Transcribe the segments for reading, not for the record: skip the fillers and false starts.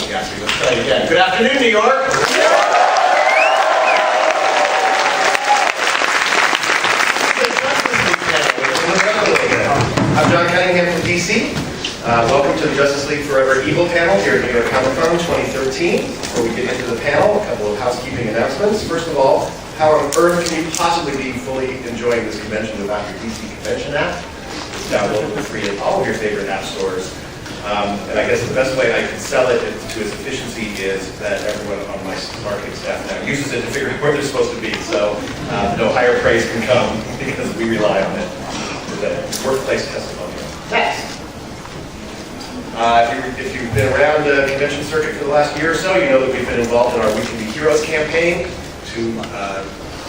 Yes, let's try it again. Good afternoon, New York. I'm John Cunningham from DC. Welcome to the Justice League Forever Evil panel here at New York Comic Con 2013. Before we get into the panel, a couple of housekeeping announcements. First of all, how on earth can you possibly be fully enjoying this convention without your DC Convention app? It's downloadable free at all of your favorite app stores. And I guess the best way I can sell it to its efficiency is that everyone on my marketing staff now uses it to figure out where they're supposed to be. So no higher praise can come because we rely on it. The workplace testimonial. Next. If you've been around the convention circuit for the last year or so, you know that we've been involved in our We Can Be Heroes campaign to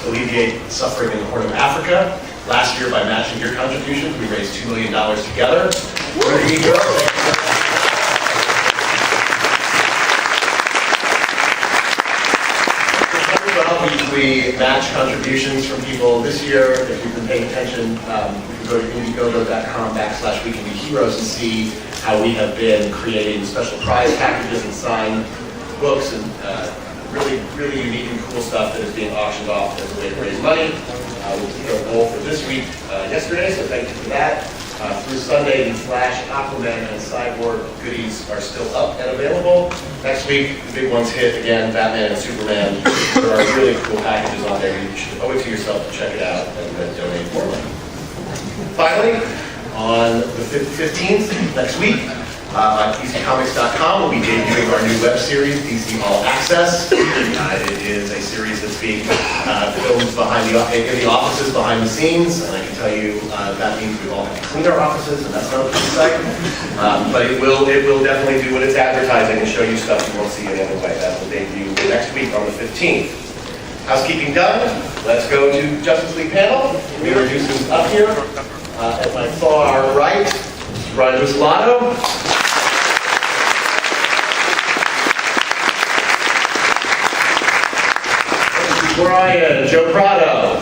alleviate suffering in the Horn of Africa. Last year, by matching your contributions, we raised $2 million together. Where do you go? We match contributions from people this year. If you've been paying attention, you can go to indiegogo.com/WeCanBeHeroes and see how we have been creating special prize packages and signed books and really unique and cool stuff that is being auctioned off as a way to raise money. We hit our goal for this week yesterday, so thank you for that. Through Sunday, the Flash, Aquaman, and Cyborg goodies are still up and available. Next week, the big ones hit again, Batman and Superman. There are really cool packages on there. You should owe it to yourself to check it out and then donate more money. Finally, on the 15th, next week, at DCComics.com, we'll be debuting our new web series, DC All Access. It is a series that's being filmed in the offices behind the scenes, and I can tell you that means we all have to clean our offices, and that's not a pretty sight. But it will definitely do what it's advertising and show you stuff you won't see any other way. That will debut next week on the 15th. Housekeeping done. Let's go to Justice League panel. We introduce who's up here. At my far right, Brian Bucelato. Brian, Joe Prado.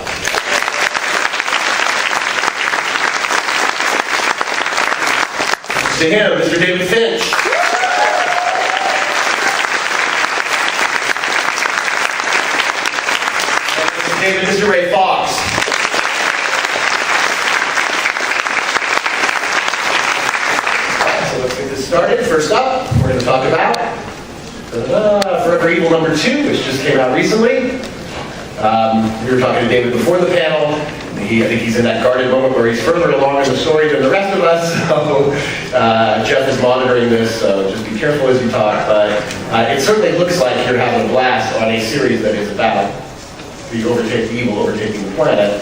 To him, Mr. David Finch. And David, Mr. Ray Fox. So let's get this started. First up, we're going to talk about Forever Evil #2, which just came out recently. We were talking to David before the panel. I think he's in that guarded moment where he's further along in the story than the rest of us. So Jeff is monitoring this, so just be careful as you talk. But it certainly looks like you're having a blast on a series that is about the evil overtaking the planet.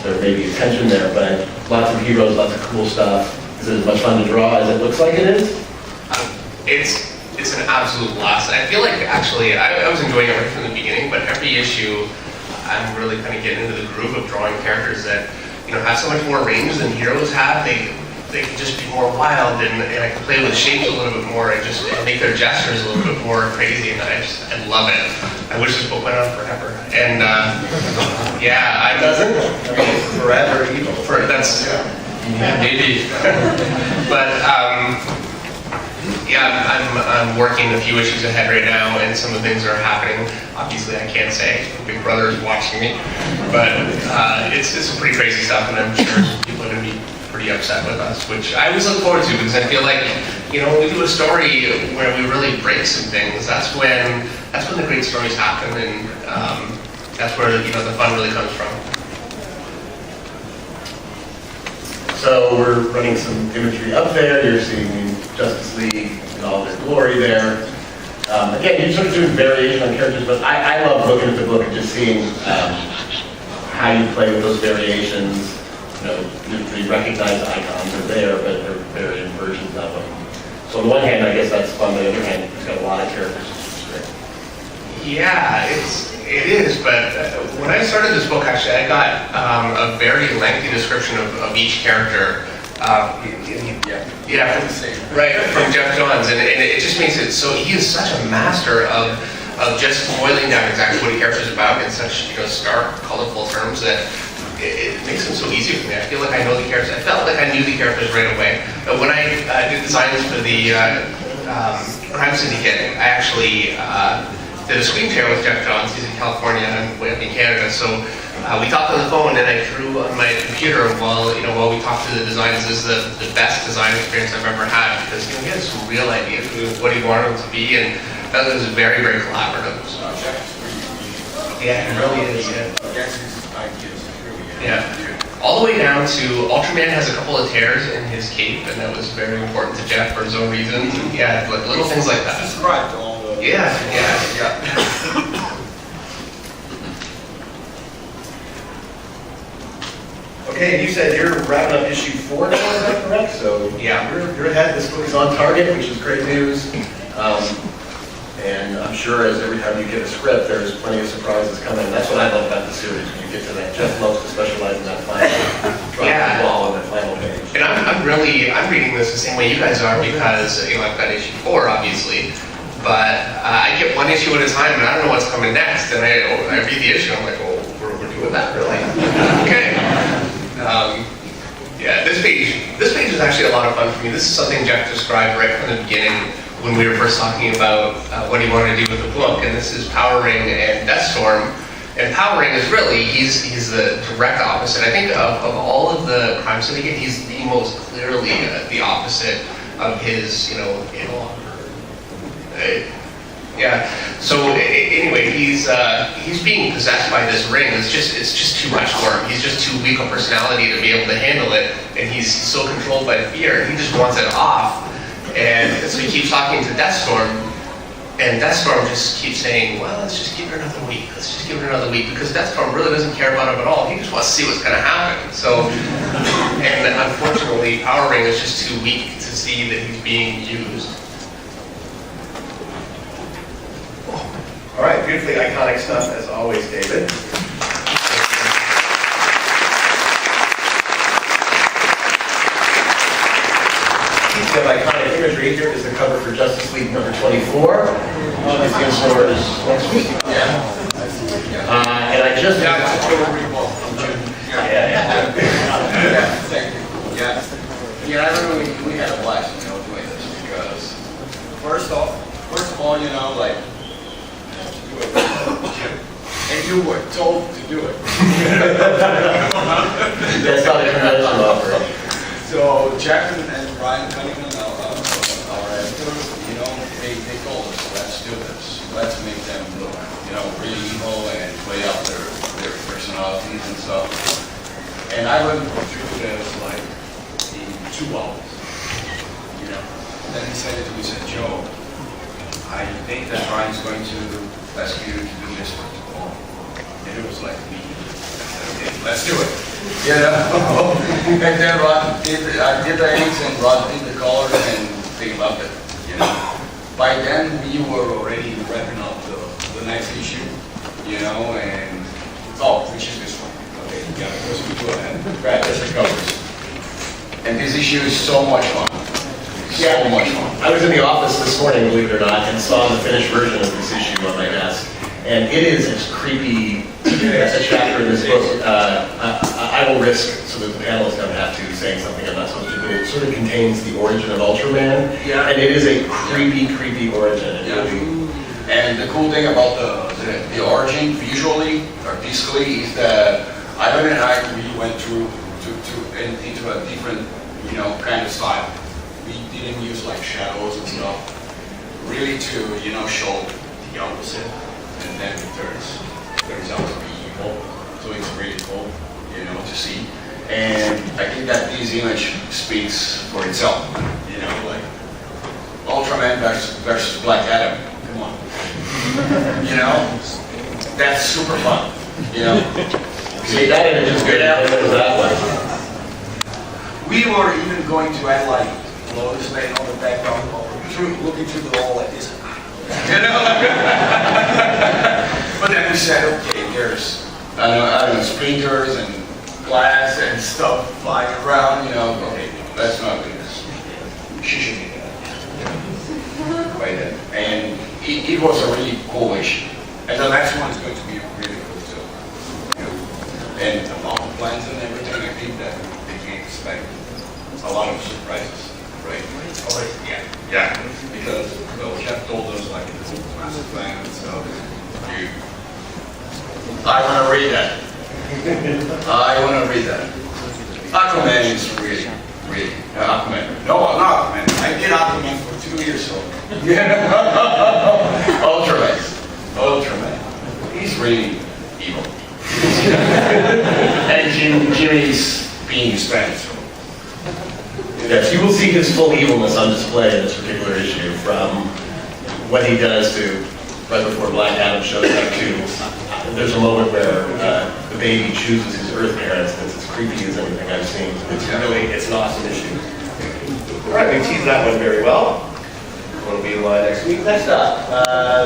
There may be tension there, but lots of heroes, lots of cool stuff. Is it as much fun to draw as it looks like it is? It's an absolute blast. I feel like actually I was enjoying it right from the beginning, but every issue I'm really kind of getting into the groove of drawing characters that have so much more range than heroes have. They can just be more wild, and I can play with shapes a little bit more and just make their gestures a little bit more crazy, and I love it. I wish this book went on forever. And yeah, doesn't. I mean, Forever Evil. Maybe. But yeah, I'm working a few issues ahead right now, and some of the things that are happening. Obviously, I can't say. Big Brother is watching me, but it's some pretty crazy stuff, and I'm sure people are going to be pretty upset with us, which I always look forward to because I feel like when we do a story where we really break some things, that's when the great stories happen, and that's where the fun really comes from. So we're running some imagery up there. You're seeing Justice League in all their glory there. Again, you're sort of doing variation on characters, but I love looking at the book and just seeing how you play with those variations. The recognized icons are there, but they're variant versions of them. So on the one hand, I guess that's fun. On the other hand, it's got a lot of characters. Yeah, it is, but when I started this book, actually, I got a very lengthy description of each character. Right, from Jeff Johns, and it just makes it so, he is such a master of just boiling down exactly what a character is about in such stark, colorful terms that it makes them so easy for me. I feel like I know the characters. I felt like I knew the characters right away. But when I did designs for the crime syndicate, I actually did a screen share with Jeff Johns. He's in California and I'm way up in Canada. So we talked on the phone and I drew on my computer while we talked through the designs. This is the best design experience I've ever had because he had some real ideas of what he wanted it to be, and that was very, very collaborative. So, yeah, it really is. Yeah. All the way down to Ultraman has a couple of tears in his cape, and that was very important to Jeff for his own reasons. And yeah, like little things like that. Described all the. Yeah. Okay, you said you're wrapping up issue 4 now, is that correct? So yeah, you're ahead. This book is on target, which is great news. And I'm sure as every time you get a script, there's plenty of surprises coming. That's what I love about the series. When you get to that, Jeff loves to specialize in that final drop the ball on that final page. And I'm reading this the same way you guys are because I've got issue 4 obviously, but I get one issue at a time and I don't know what's coming next. And I read the issue and I'm like, oh, we're doing that really? Okay. Yeah, this page is actually a lot of fun for me. This is something Jeff described right from the beginning when we were first talking about what he wanted to do with the book, and this is Power Ring and Deathstorm. And Power Ring is really, he's the direct opposite. I think of all of the crime syndicate, he's the most clearly the opposite of his, yeah. So anyway, he's being possessed by this ring. It's just too much for him. He's just too weak a personality to be able to handle it, and he's so controlled by fear, and he just wants it off. And so he keeps talking to Deathstorm, and Deathstorm just keeps saying, well, let's just give it another week. Let's just give it another week, because Deathstorm really doesn't care about him at all. He just wants to see what's going to happen. So, and unfortunately, Power Ring is just too weak to see that he's being used. All right, beautifully iconic stuff as always, David. Piece of iconic imagery here is the cover for Justice League number 24. This is yours next week. Yeah. And I just... Yeah, it's a total recall. Yeah. Thank you. Yeah, I remember we had a blast, doing this because first of all, like, and you were told to do it. That's not a conventional offer. So Jack and Ryan Cunningham, our editors, they told us, let's do this. Let's make them look, really evil and play up their personalities and stuff. And I went through this like in 2 hours. Then he said to me, he said, Joe, I think that Ryan's going to ask you to do this for tomorrow. And it was like me. Okay, let's do it. And then I did the inks and Rod did the colors and they loved it. By then we were already wrapping up the next issue, and which is this one. Okay, yeah, because we go ahead. Right, that's the covers. And this issue is so much fun. So much fun. I was in the office this morning, believe it or not, and saw the finished version of this issue on my desk. And it is as creepy as a chapter in this book. I will risk, so that the panelists don't have to, saying something I'm not supposed to, but it sort of contains the origin of Ultraman. Yeah. And it is a creepy origin. Yeah. And the cool thing about the origin, visually, artistically, is that Ivan and I really went through into a different, kind of style. We didn't use like shadows and stuff, really to, show the opposite, and then it turns out to be evil. So it's really cool, to see. And I think that this image speaks for itself, like Ultraman versus Black Adam. Come on, that's super fun, See, that image is good. That one. We were even going to add like Lotus Lane on the background, looking through the wall like this. But then we said, okay, there's I don't know, sprinters and glass and stuff flying around, okay, let's not do this. She should be that. By then. And it was a really cool issue. And the next one is going to be really cool too. And about the plans and everything, I think that they can expect a lot of surprises, right? Oh, yeah. because, well, Jeff told us like it's a massive fan, so you, I want to read that. I want to read that. Aquaman is really, really, Aquaman. No, not Aquaman. I did Aquaman for 2 years, so. Ultraman. Ultraman. He's really evil. And Jimmy's being Spanish. Yes, you will see his full evilness on display in this particular issue, from what he does to right before Black Adam shows up to there's a moment where the baby chooses his Earth parents, and it's as creepy as anything I've seen. It's an awesome issue. All right, we teased that one very well. It'll be live next week. Next up,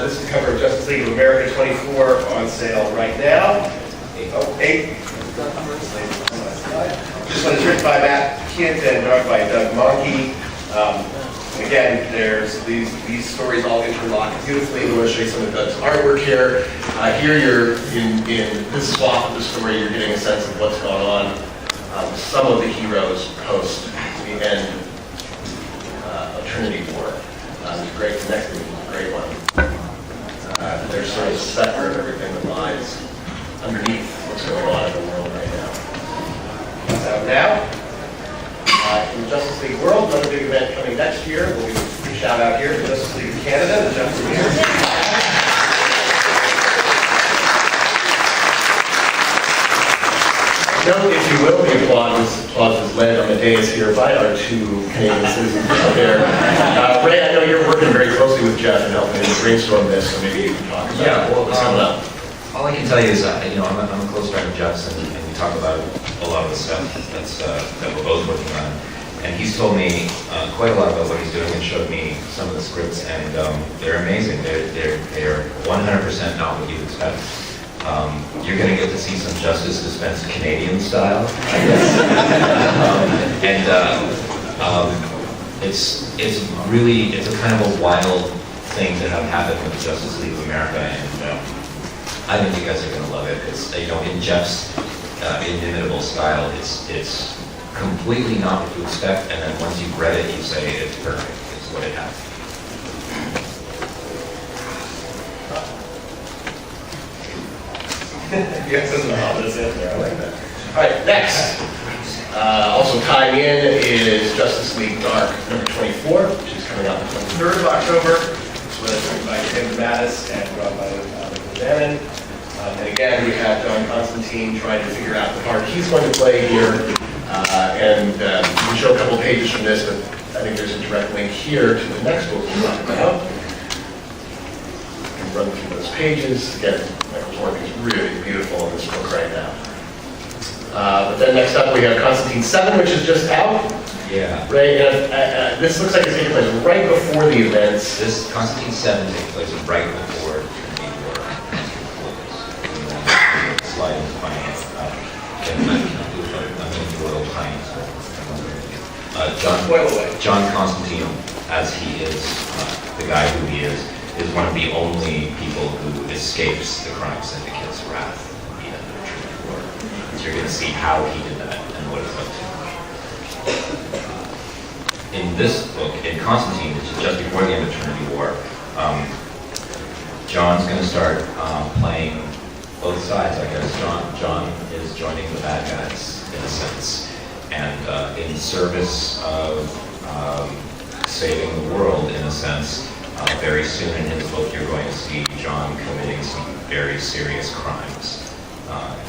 this is the cover of Justice League of America 24 on sale right now. This one is written by Matt Kint and drawn by Doug Monkey. Again, there's these stories all interlock beautifully. I'm going to show you some of Doug's artwork here. Here you're in this swath of the story, you're getting a sense of what's going on. Some of the heroes post the end of Trinity War. It's great. The next one is a great one. They're sort of separate everything that lies underneath what's going on in the world right now. That's out now. In the Justice League world, another big event coming next year. We'll give a free shout out here to Justice League of Canada, the Jeff Lemire. Note, if you will, the applause is led on the dais here by our two Canadian citizens out there. Ray, I know you're working very closely with Jeff and helping him brainstorm this, so maybe you can talk about what's coming up. All I can tell you is, I'm a close friend of Jeff's, and we talk about a lot of the stuff that we're both working on. And he's told me quite a lot about what he's doing and showed me some of the scripts, and they're amazing. They're 100% not what you'd expect. You're going to get to see some Justice Dispense Canadian style, I guess. It's a kind of a wild thing to have happen with the Justice League of America, and I think you guys are going to love it. It's, in Jeff's inimitable style, it's completely not what you expect, and then once you've read it, you say it's perfect. It's what it has. Yes, that's an ominous answer. I like that. All right, next. Also tying in is Justice League Dark number 24, which is coming out the 23rd of October. It's written by Tim Mattis and drawn by Michael Bannon. And again, we have John Constantine trying to figure out the part he's going to play here. We show a couple pages from this, but I think there's a direct link here to the next book we'll talk about. And run through those pages. Again, Michael's work is really beautiful in this book right now. But then next up we have Constantine 7, which is just out. Yeah. Right, and this looks like it's taking place right before the events. This Constantine 7 takes place right before the war. Slide into finance. John Constantine, as he is, the guy who he is one of the only people who escapes the crime syndicate's wrath at the end of the Trinity War. So you're going to see how he did that and what it's like to. In this book, in Constantine, which is just before the end of Trinity War, John's going to start playing both sides, I guess. John is joining the bad guys, in a sense, and in service of saving the world, in a sense. Very soon in his book, you're going to see John committing some very serious crimes.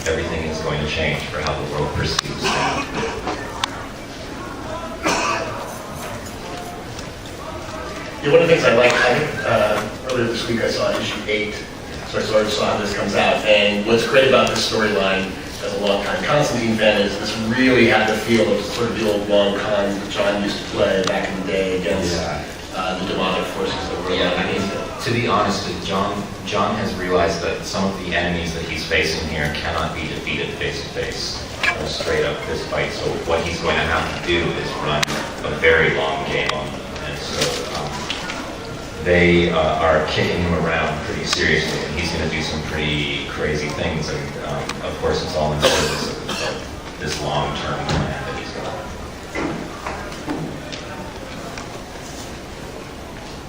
Everything is going to change for how the world perceives him. Yeah, one of the things I like, earlier this week I saw issue 8, so I sort of saw how this comes out. And what's great about this storyline, as a long-time Constantine fan, is this really had the feel of sort of the old long con that John used to play back in the day against the demonic forces that were to be honest, John has realized that some of the enemies that he's facing here cannot be defeated face to face, straight up fist fight. So what he's going to have to do is run a very long game on them, and so they are kicking him around pretty seriously, and he's going to do some pretty crazy things. And of course, it's all in service of this long-term plan that he's got.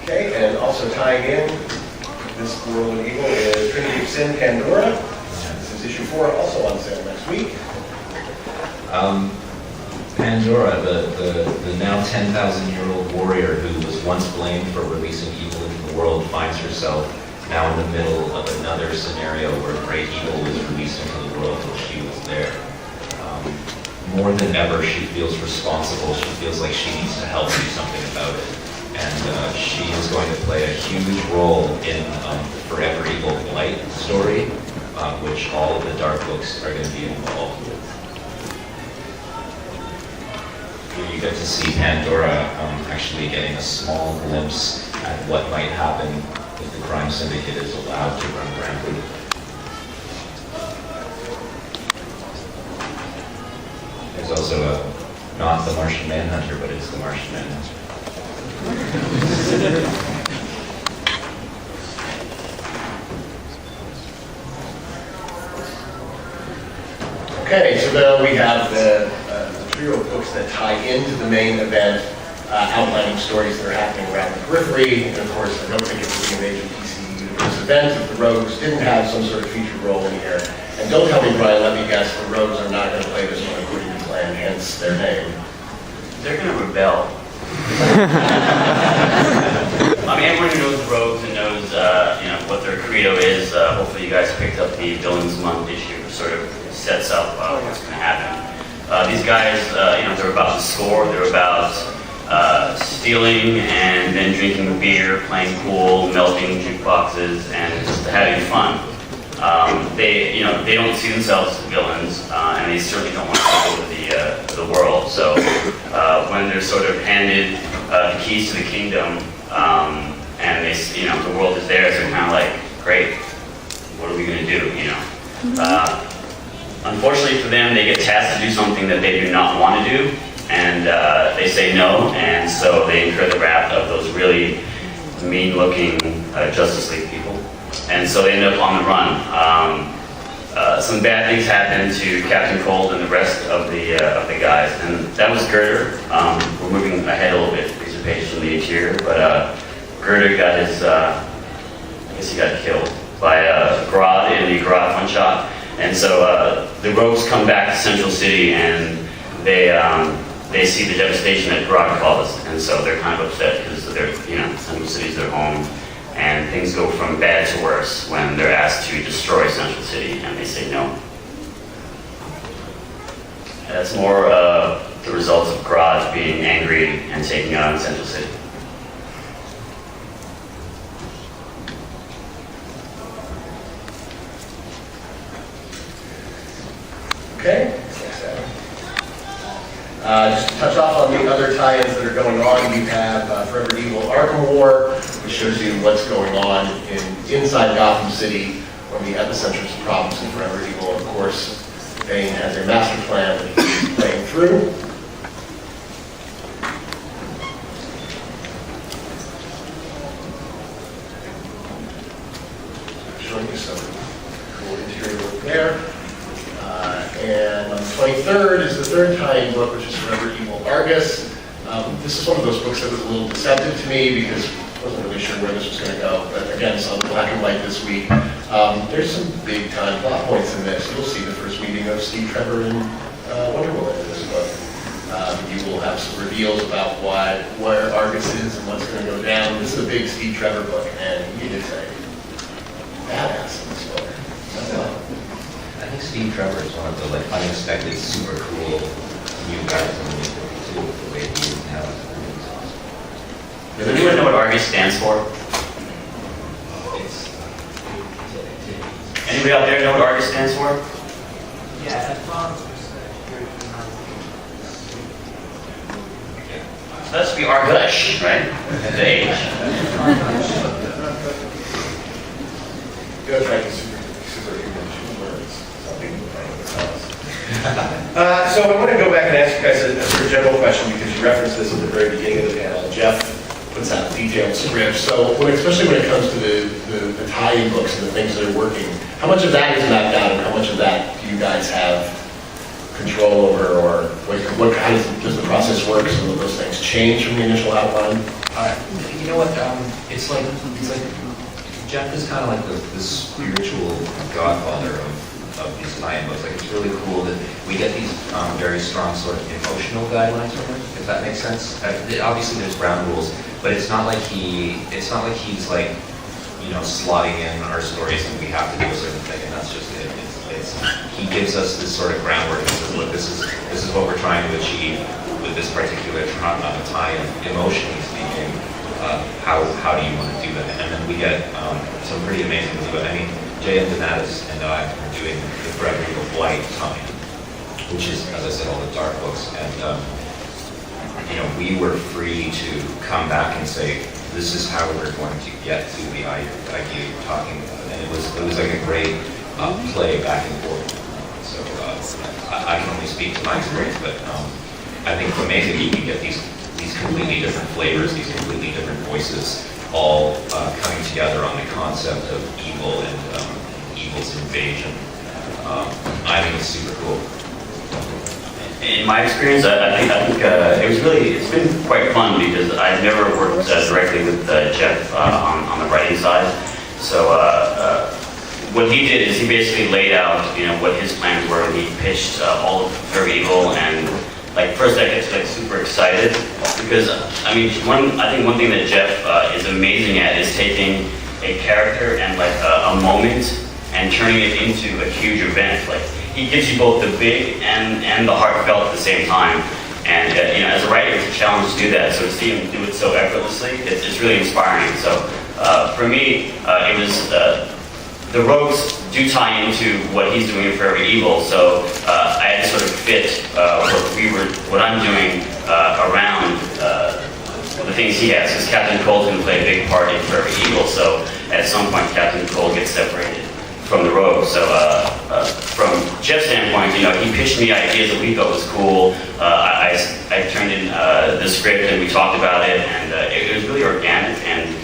Okay, and also tying in this Whirlwind Eagle is Trinity of Sin Pandora. This is issue 4, also on sale next week. Pandora, the now 10,000-year-old warrior who was once blamed for releasing evil into the world, finds herself now in the middle of another scenario where great evil was released into the world while she was there. More than ever, she feels responsible. She feels like she needs to help do something about it. And she is going to play a huge role in the Forever Evil Blight story, which all of the Dark books are going to be involved with. Here you get to see Pandora actually getting a small glimpse at what might happen if the crime syndicate is allowed to run rampant. There's also not the Martian Manhunter, but it's the Martian Manhunter. Okay, so then we have the trio of books that tie into the main event, outlining stories that are happening around the periphery. And of course, I don't think it would be a major PC Universe event if the Rogues didn't have some sort of featured role in here. And don't tell me, Brian, let me guess, the Rogues are not going to play this one according to plan, hence their name. They're going to rebel. I mean, everyone who knows Rogues and knows, what their credo is. Hopefully, you guys picked up the Villains Month issue. Sort of sets up what's going to happen. These guys, they're about to score. They're about stealing and then drinking beer, playing pool, melting jukeboxes, and just having fun. They don't see themselves as villains, and they certainly don't want to take over the world. So when they're sort of handed the keys to the kingdom, and they, the world is theirs, they're kind of like, great, what are we going to do? Unfortunately for them, they get tasked to do something that they do not want to do, and they say no, and so they incur the wrath of those really mean-looking Justice League people. And so they end up on the run. Some bad things happen to Captain Cold and the rest of the guys, and that was Girder. We're moving ahead a little bit, piece of page from the interior, but Girder got his, I guess he got killed by Grodd in the Grodd One Shot. And so the Rogues come back to Central City, and they see the devastation that Grodd caused, and so they're kind of upset because they're, Central City's their home. And things go from bad to worse when they're asked to destroy Central City, and they say no. And that's more the results of Grodd being angry and taking on Central City. Okay. Just to touch off on the other tie-ins that are going on, we have Forever Evil Arkham War, which shows you what's going on inside Gotham City, one of the epicenters of problems in Forever Evil. Of course, Bane has a master plan that he's playing through. Showing you some cool interior work there. And on the 23rd is the third tie-in book, which is Forever Evil Argus. This is one of those books that was a little deceptive to me because I wasn't really sure where this was going to go. But again, it's on black and white this week. There's some big-time plot points in this. You'll see the first meeting of Steve Trevor and Wonder Woman in this book. You will have some reveals about where Argus is and what's going to go down. This is a big Steve Trevor book, and he is a badass in this book. I think Steve Trevor is one of the unexpected, super cool new guys in the movie too. The way he is now, it's awesome. Does anyone know what Argus stands for? Anybody out there know what Argus stands for? Yeah, So that should be Argush, right? The H. Good, thank you, superhuman words. So I want to go back and ask you guys a sort of general question because you referenced this at the very beginning of the panel. Jeff puts out detailed scripts. So especially when it comes to the tie-in books and the things that are working, how much of that is mapped out and how much of that do you guys have control over, or how does the process work? Some of those things change from the initial outline? You know what? It's like Jeff is kind of like the spiritual godfather of these tie-in books. Like, it's really cool that we get these very strong sort of emotional guidelines from him, if that makes sense. Obviously, there's ground rules, but it's not like he's like, you know, slotting in our stories and we have to do a certain thing, and that's just it. He gives us this sort of groundwork and says, look, this is what we're trying to achieve with this particular tie-in, emotionally speaking. How do you want to do that? And then we get some pretty amazing things. I mean, J.M. Donatis and I are doing the Forever Eagle Blight tie-in, which is, as I said, all the dark books. And you know, we were free to come back and say, this is how we're going to get to the idea you're talking about. And it was like a great play back and forth. So I can only speak to my experience, but I think it's amazing you can get these completely different flavors, these completely different voices, all coming together on the concept of evil and evil's invasion. I think it's super cool. In my experience, I think it's been quite fun because I've never worked directly with Jeff on the writing side. So what he did is he basically laid out, you know, what his plans were, and he pitched all of Forever Eagle. And like, first I get like super excited because I think one thing that Jeff is amazing at is taking a character and like a moment and turning it into a huge event. Like, he gives you both the big and the heartfelt at the same time. And you know, as a writer, it's a challenge to do that. So to see him do it so effortlessly, it's really inspiring. So for me, it was the rogues do tie into what he's doing in Forever Evil. So I had to sort of fit what I'm doing around the things he has. Because Captain Cold's going to play a big part in Forever Evil. So at some point, Captain Cold gets separated from the rogue. So from Jeff's standpoint, you know, he pitched me ideas that we thought was cool. I turned in the script and we talked about it, and it was really organic. And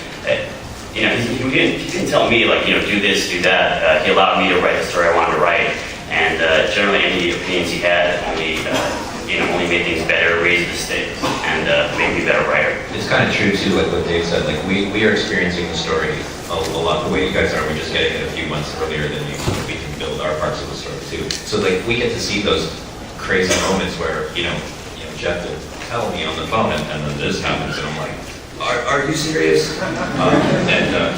you know, he didn't tell me like, you know, do this, do that. He allowed me to write the story I wanted to write, and generally any opinions he had only made things better, raised the stakes, and made me a better writer. It's kind of true too, like what Dave said. Like we are experiencing the story a lot the way you guys are. We're just getting it a few months earlier than you. We can build our parts of the story too. So like we get to see those crazy moments where you know Jeff will tell me on the phone, and then this happens, and I'm like, are you serious?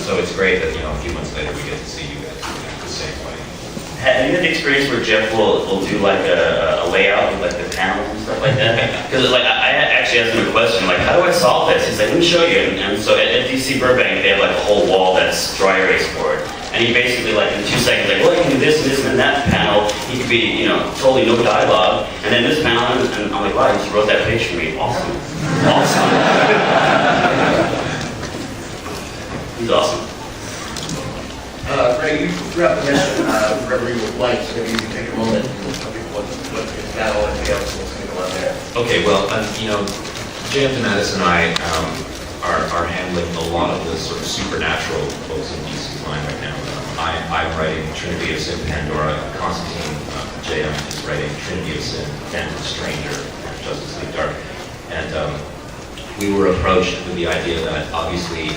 So it's great that a few months later we get to see you guys the same way. Have you had the experience where Jeff will do like a layout with like the panels and stuff like that? Because like I actually asked him a question, like, how do I solve this? He's like, let me show you. And so at DC Burbank, they have like a whole wall that's dry erase board. And he basically like in 2 seconds, like, well, you can do this and this and then that panel. He could be, totally no dialogue. And then this panel, and I'm like, wow, you just wrote that page for me. Awesome. Awesome. He's awesome. Greg, you forgot to mention Forever Eagle Blight, so maybe you can take a moment and tell people what is that all entails and what's going to go on there. Okay, well, J.M. Donatis and I are handling a lot of the sort of supernatural books in DC's line right now. I'm writing Trinity of Sin, Pandora. Constantine, J.M. is writing Trinity of Sin, Phantom Stranger, and Justice League Dark. And we were approached with the idea that obviously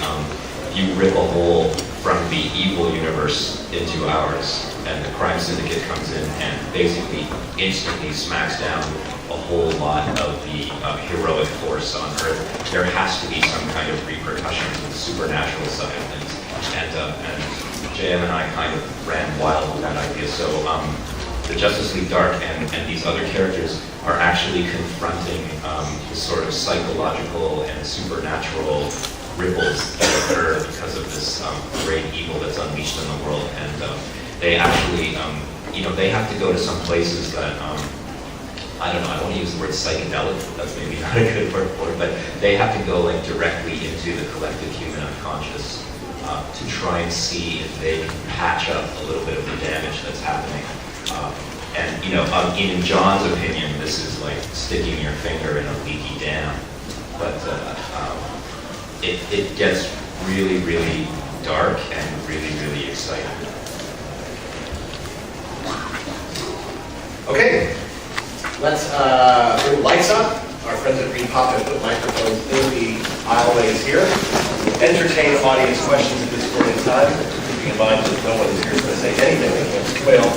you rip a hole from the evil universe into ours, and the crime syndicate comes in and basically instantly smacks down a whole lot of the heroic force on Earth. There has to be some kind of repercussions with the supernatural side of things. And J.M. and I kind of ran wild with that idea. So the Justice League Dark and these other characters are actually confronting the sort of psychological and supernatural ripples that occur because of this great evil that's unleashed in the world. And they actually, they have to go to some places that, I don't know, I don't want to use the word psychedelic, that's maybe not a good word for it, but they have to go like directly into the collective human unconscious to try and see if they can patch up a little bit of the damage that's happening. In John's opinion, this is like sticking your finger in a leaky dam. But it gets really, really dark and really, really exciting. Okay, let's bring the lights up. Our friends at Green Pop have put microphones in the aisleways here. We'll entertain audience questions at this point in time, keeping in mind that no one is here to say anything against quail.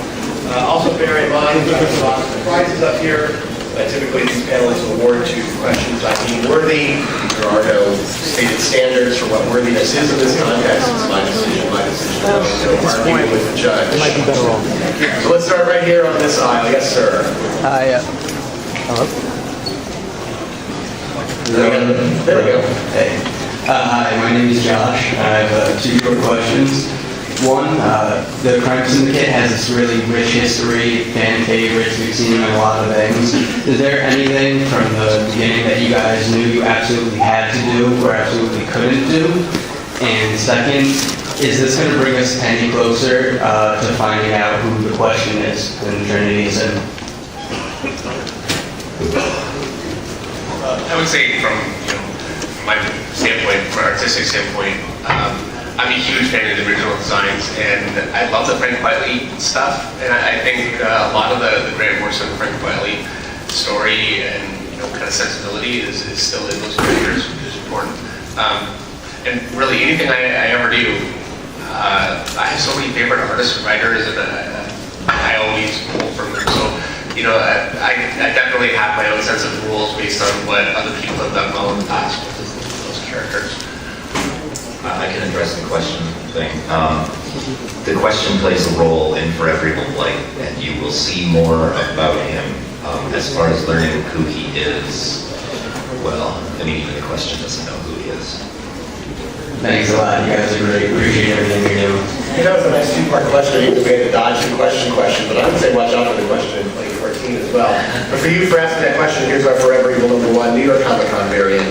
Also bear in mind, we've got a lot of prizes up here. Typically, these panelists award to questions I deem worthy. There are no stated standards for what worthiness is in this context. It's my decision, so arguing with the judge. It might be better off. So let's start right here on this aisle. Yes, sir. Hello? There we go. Hey. Hi, my name is Josh. I have two short questions. One, the Crime Syndicate has this really rich history, fan favorites, we've seen in a lot of things. Is there anything from the beginning that you guys knew you absolutely had to do or absolutely couldn't do? And second, is this going to bring us any closer to finding out who the question is when Trinity's in? I would say from my standpoint, from an artistic standpoint, I'm a huge fan of the original designs, and I love the Frank Wiley stuff. And I think a lot of the great works of the Frank Wiley story and kind of sensibility is still in those characters, which is important. And really, anything I ever do, I have so many favorite artists and writers, and I always pull from them. So I definitely have my own sense of rules based on what other people have done well in the past with those characters. I can address the question thing. The question plays a role in For Every Light, and you will see more about him. As far as learning who he is, well, I mean, even the question doesn't know who he is. Thanks a lot. You guys are great. Appreciate everything you're doing. That was a nice two-part question. We had to dodge the question, but I would say watch out for the question in 2014 as well. But for you, for asking that question, here's our Forever Evil #1 New York Comic Con variant.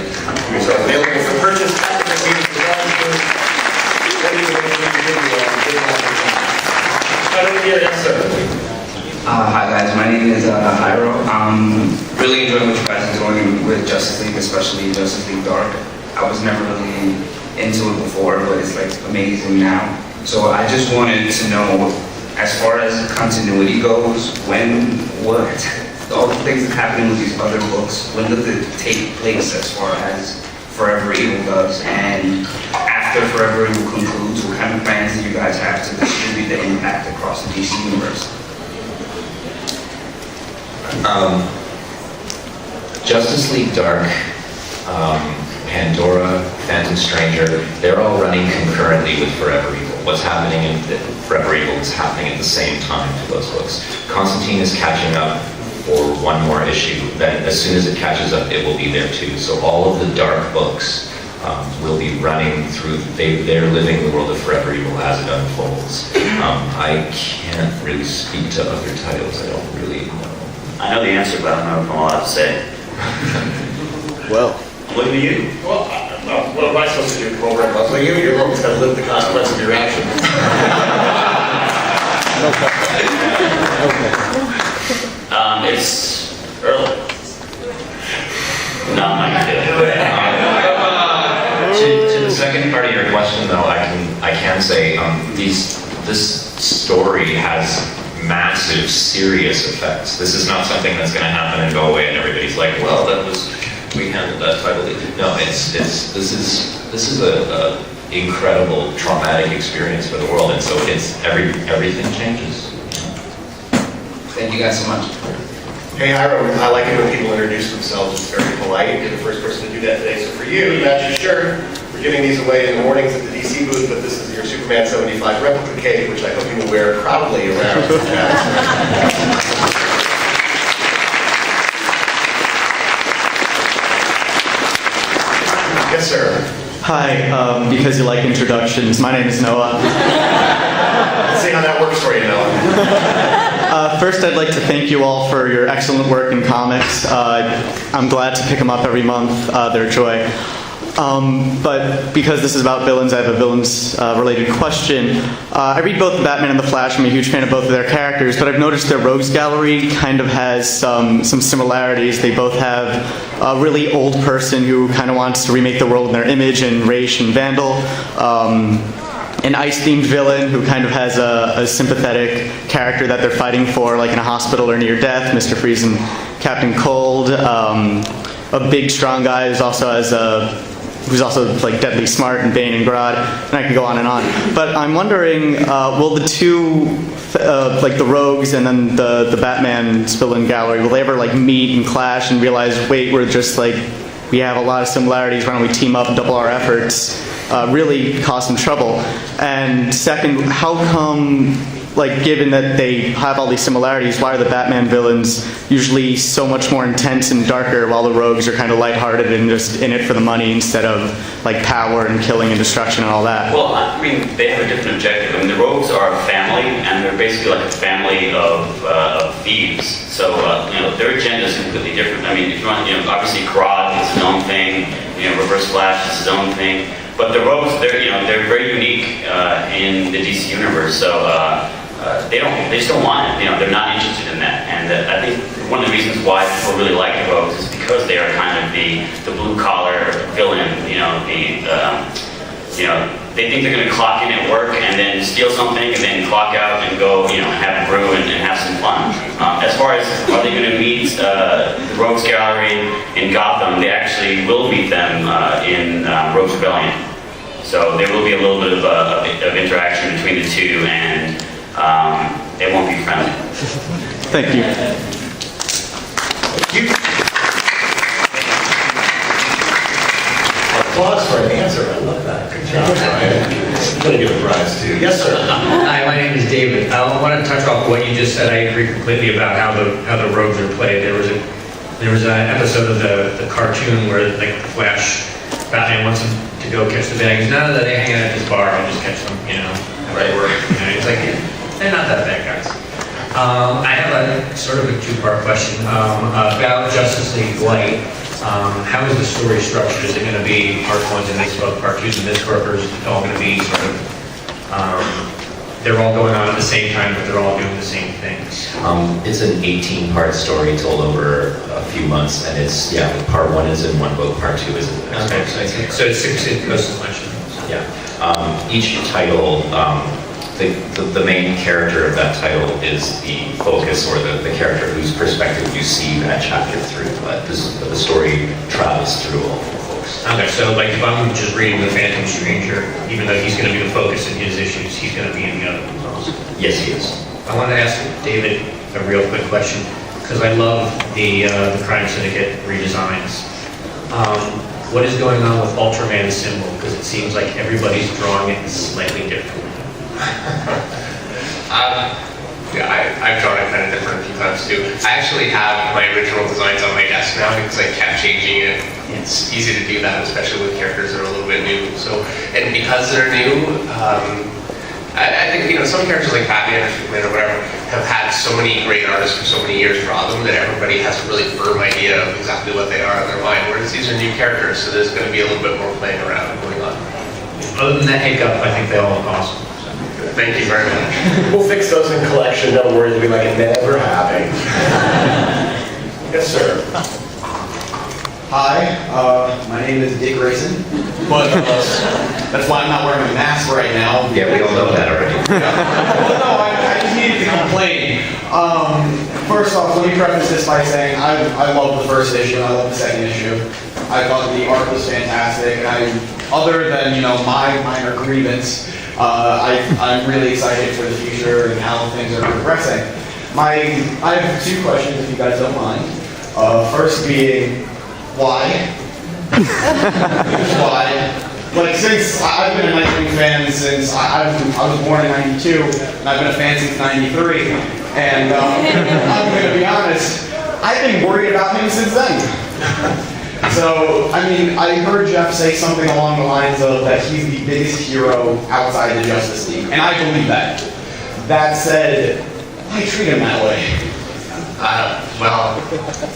These are available for purchase at the meeting. Yes, sir. Hi guys, my name is Iro. Really enjoying what you guys are doing with Justice League, especially Justice League Dark. I was never really into it before, but it's like amazing now. So I just wanted to know, as far as continuity goes, all the things that happen with these other books, when does it take place as far as Forever Evil does? And after Forever Evil concludes, what kind of plans do you guys have to distribute the impact across the DC universe? Justice League Dark, Pandora, Phantom Stranger, they're all running concurrently with Forever Evil. What's happening in Forever Evil is happening at the same time for those books. Constantine is catching up for one more issue. Then as soon as it catches up, it will be there too. So all of the Dark books will be running through, they're living the world of Forever Evil as it unfolds. I can't really speak to other titles. I don't really know. I know the answer, but I don't know if I'm allowed to say. Well. Look at you. Well, what am I supposed to do? Program up? Well, you're always going to live the consequence of your actions. It's early. No, I'm not kidding. To the second part of your question, though, I can say this story has massive, serious effects. This is not something that's going to happen and go away, and everybody's like, "Well, we handled that title." No, this is a incredible traumatic experience for the world, and so everything changes. Thank you guys so much. Hey, I like it when people introduce themselves. It's very polite. You're the first person to do that today. So for you, match your shirt. We're giving these away in the mornings at the DC booth, but this is your Superman 75 replica cape, which I hope you will wear proudly around. Yes, sir. Hi, because you like introductions, my name is Noah. Let's see how that works for you, Noah. First, I'd like to thank you all for your excellent work in comics. I'm glad to pick them up every month. They're a joy. But because this is about villains, I have a villains-related question. I read both The Batman and The Flash. I'm a huge fan of both of their characters, but I've noticed their rogues gallery kind of has some similarities. They both have a really old person who kind of wants to remake the world in their image, and Raish and Vandal. An ice-themed villain who kind of has a sympathetic character that they're fighting for, like in a hospital or near death, Mr. Freeze and Captain Cold. A big, strong guy who also has who's also like deadly smart, and Bane and Grodd, and I could go on and on. But I'm wondering, will the two, like the Rogues and then the Batman's villain gallery, will they ever like meet and clash and realize, wait, we're just like, we have a lot of similarities, why don't we team up and double our efforts, really cause some trouble? And second, how come, like, given that they have all these similarities, why are the Batman villains usually so much more intense and darker, while the Rogues are kind of lighthearted and just in it for the money instead of like power and killing and destruction and all that? Well, I mean, they have a different objective. I mean, the Rogues are a family, and they're basically like a family of thieves. So, their agenda is completely different. I mean, if you want, obviously Grodd is his own thing. Reverse Flash is his own thing. But the Rogues, they're very unique in the DC universe. So. They just don't want it. They're not interested in that. And I think one of the reasons why people really like the Rogues is because they are kind of the blue collar villain. They think they're going to clock in at work and then steal something and then clock out and go, have a brew and have some fun. As far as are they going to meet the Rogues Gallery in Gotham, they actually will meet them in Rogues Rebellion. So there will be a little bit of interaction between the two, and they won't be friendly. Thank you. Applause for an answer. I love that. Good job, Ryan. I'm going to give a prize too. Yes, sir. Hi, my name is David. I want to touch off what you just said. I agree completely about how the Rogues are played. There was an episode of the cartoon where like the Flash, Batman wants him to go catch the bags. No, they hang out at this bar. I'll just catch them. Right. It's like they're not that bad guys. I have a sort of a two-part question about Justice League Light. How is the story structured? Is it going to be part 1's in this book, part 2's in this book, or is it all going to be sort of, they're all going on at the same time, but they're all doing the same things? It's an 18-part story told over a few months, and it's, part 1 is in one book, part 2 is in the next book. So it goes as much. Yeah. Each title, the main character of that title is the focus, or the character whose perspective you see that chapter through. But the story travels through all the folks. Okay, so like if I'm just reading The Phantom Stranger, even though he's going to be the focus in his issues, he's going to be in the other ones also. Yes, he is. I want to ask David a real quick question, because I love the Crime Syndicate redesigns. What is going on with Ultraman's symbol? Because it seems like everybody's drawing it slightly differently. I've drawn it kind of different a few times too. I actually have my original designs on my desk now because I kept changing it. It's easy to do that, especially with characters that are a little bit new. So, and because they're new, I think some characters like Batman or Superman or whatever have had so many great artists for so many years draw them that everybody has a really firm idea of exactly what they are in their mind. Whereas these are new characters, so there's going to be a little bit more playing around and going on. Other than that hiccup, I think they all look awesome. Thank you very much. We'll fix those in collection. Don't worry, it'll be like it never happened. Yes, sir. Hi, my name is Dick Grayson, but that's why I'm not wearing a mask right now. Yeah, we all know that already. Well, no, I just needed to complain. First off, let me preface this by saying I love the first issue, I love the second issue. I thought the art was fantastic, and other than my minor grievance, I'm really excited for the future and how things are progressing. I have two questions, if you guys don't mind. First being, why? Why? Like, since I've been a Nightwing fan since I was born in '92, and I've been a fan since '93, and I'm going to be honest, I've been worried about him since then. So, I mean, I heard Jeff say something along the lines of that he's the biggest hero outside the Justice League, and I believe that. That said, why treat him that way? Well,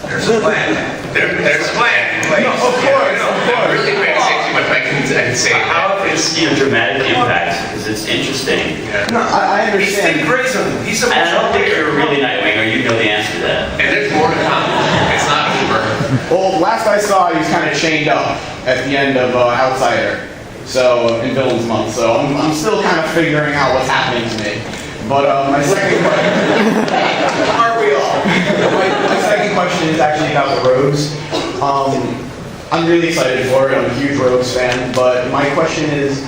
there's a plan. There's a plan. No, of course. I'm really quick to say too much. I can say How is dramatic impact? Because it's interesting. No, I understand. He's And I don't think you're really Nightwing, or you know the answer to that. And there's more to come. It's not over. Well, last I saw, he was kind of chained up at the end of Outsider, so in Villains Month. So I'm still kind of figuring out what's happening to me. But my second question, aren't we all? My second question is actually about the Rogues. I'm really excited for it. I'm a huge Rogues fan, but my question is,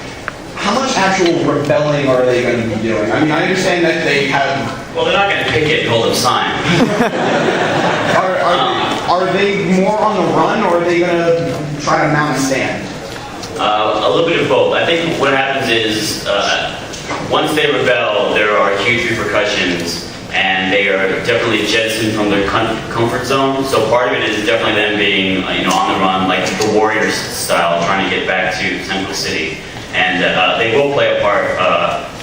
how much actual rebelling are they going to be doing? I mean, I understand that they have... Well, they're not going to picket and hold up signs. Are they more on the run, or are they going to try to mount a stand? A little bit of both. I think what happens is, once they rebel, there are huge repercussions, and they are definitely jettisoned from their comfort zone. So part of it is definitely them being, on the run, like the Warriors style, trying to get back to Central City. And they will play a part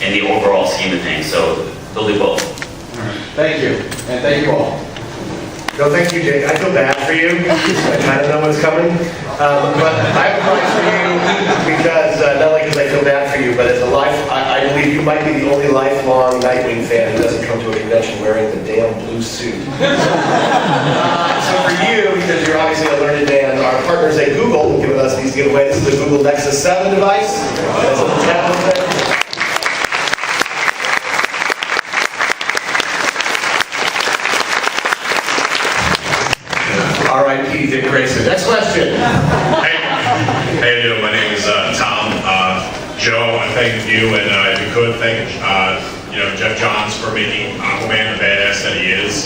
in the overall scheme of things. So they'll do both. Thank you, and thank you all. No, thank you, Jake. I feel bad for you. I kind of know what's coming. But I have a prize for you because, not only because I feel bad for you, but as a I believe you might be the only lifelong Nightwing fan who doesn't come to a convention wearing the damn blue suit. So for you, because you're obviously a learned man, our partners at Google have given us these giveaways. This is the Google Nexus 7 device. That's a tablet thing. R.I.P. Dick Grayson. Next question. Hey, how you doing? My name is Tom. Joe, I thank you, and if you could, thank Jeff Johns for making Aquaman the badass that he is.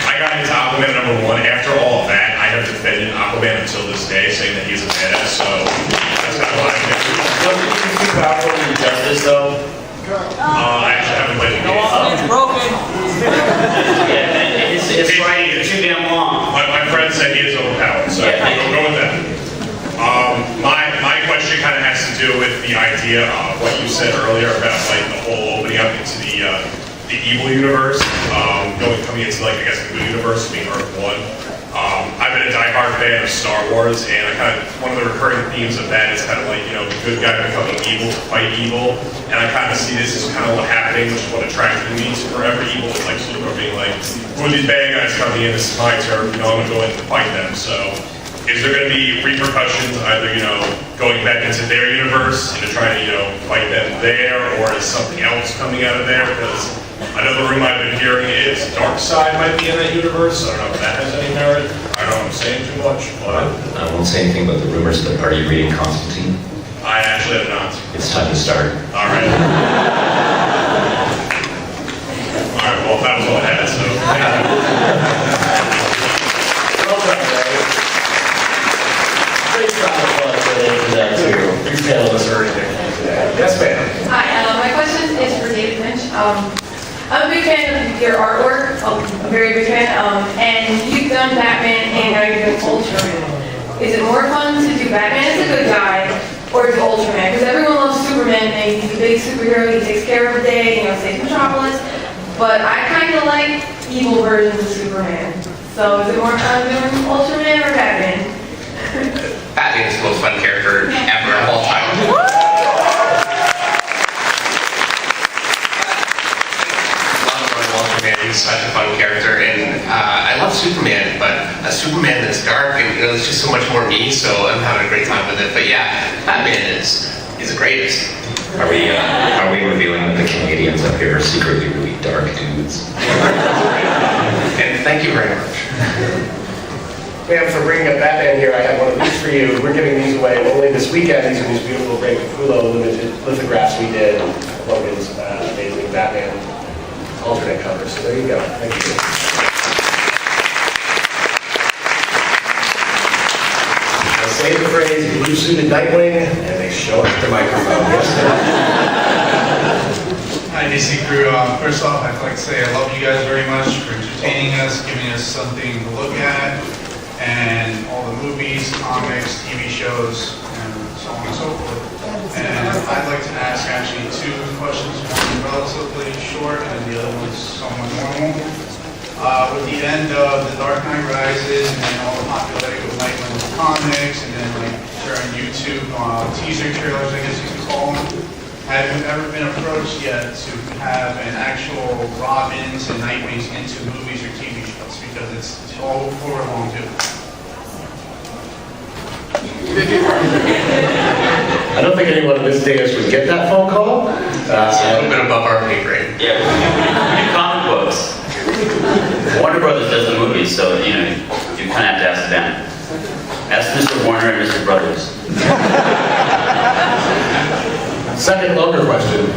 I got into Aquaman #1. After all of that, I have defended Aquaman until this day, saying that he's a badass. So that's kind of what I think. Don't you think too powerful to do justice, though? I actually haven't played the game. It's broken. Yeah, it's right. It's too damn long. My friend said he is overpowered, so yeah, go with that. My question kind of has to do with the idea of what you said earlier about like the whole opening up into the evil universe, coming into like I guess the good universe being Earth 1. I've been a diehard fan of Star Wars, and one of the recurring themes of that is kind of like, the good guy becoming evil to fight evil, and I kind of see this as kind of what happening, which is what attracted me to Forever Evil, is like Super being like, who are these bad guys coming in, this is my turf, I'm going to go in and fight them. So is there going to be repercussions, either, going back into their universe, into trying to, fight them there, or is something else coming out of there? Because another rumor I've been hearing is Darkseid might be in that universe. I don't know if that has any merit. I don't know if I'm saying too much, but I won't say anything about the rumors, but are you reading Constantine? I actually have not. It's time to start. All right. All right, well, that was all I had, so thank you. Well done, Ray. Great job of that too. You nailed us everything today. Yes, ma'am. Hi, my question is for David Lynch. I'm a big fan of your artwork, a very big fan, and you've done Batman and now you're doing Ultraman. Is it more fun to do Batman as a good guy or do Ultraman? Because everyone loves Superman and he's a big superhero, he takes care of the day, saves Metropolis, but I kind of like evil versions of Superman. So is it more fun doing Ultraman or Batman? Batman is the most fun character ever of all time. He's such a fun character, and I love Superman, but a Superman that's dark, and it's just so much more me, so I'm having a great time with it. But yeah, Batman is the greatest. Are we revealing that the Canadians up here are secretly really dark dudes? And thank you very much. Ma'am, for bringing up Batman here, I have one of these for you. We're giving these away only this weekend. These are these beautiful Ray Capullo limited lithographs we did of Logan's amazing Batman alternate covers. So there you go. Thank you. I say the phrase blue-suited Nightwing, and they show up at the microphone. Yes, Hi, DC crew. First off, I'd like to say I love you guys very much for entertaining us, giving us something to look at, and all the movies, comics, TV shows, and so on and so forth. And I'd like to ask actually two questions, one relatively short and the other one's somewhat normal. With the end of The Dark Knight Rises and then all the popularity of Nightwing comics and then like during YouTube teaser trailers, I guess you could call them, have you ever been approached yet to have an actual Robins and Nightwings into movies or TV shows? Because it's all for a long too. I don't think anyone in this dais would get that phone call. It's a little bit above our pay grade. Yeah, we do comic books. Warner Brothers does the movies, so you know you kind of have to ask them. Ask Mr. Warner and Mr. Brothers. Second longer question.